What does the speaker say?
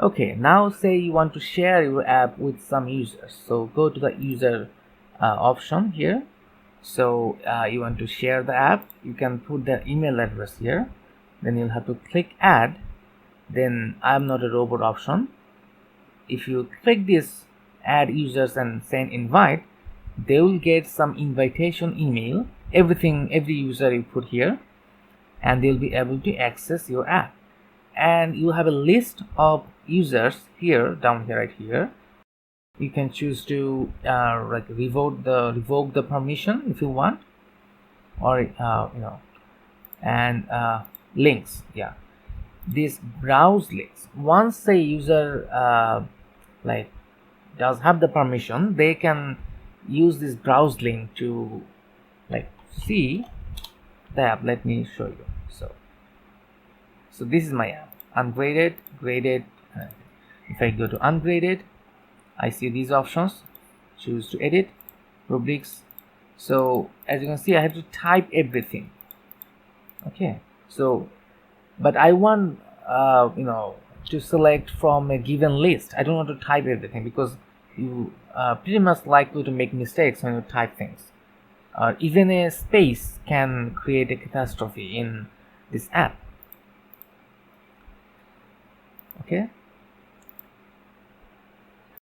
Okay, now say you want to share your app with some users. So go to the user option here. So you want to share the app, you can put the email address here. Then you'll have to click add. Then I'm not a robot option. If you click this add users and send invite, they will get some invitation email, every user you put here, and they'll be able to access your app. And you have a list of users here, down here, right here. You can choose to like revoke the permission if you want, or and links. Yeah, these browse links, once a user like does have the permission, they can use this browse link to like see the app. Let me show you. So this is my app, ungraded, graded. If I go to ungraded, I see these options. Choose to edit, rubrics. So as you can see, I have to type everything. Okay, so but I want to select from a given list. I don't want to type everything because you pretty much likely to make mistakes when you type things. Even a space can create a catastrophe in this app. Okay,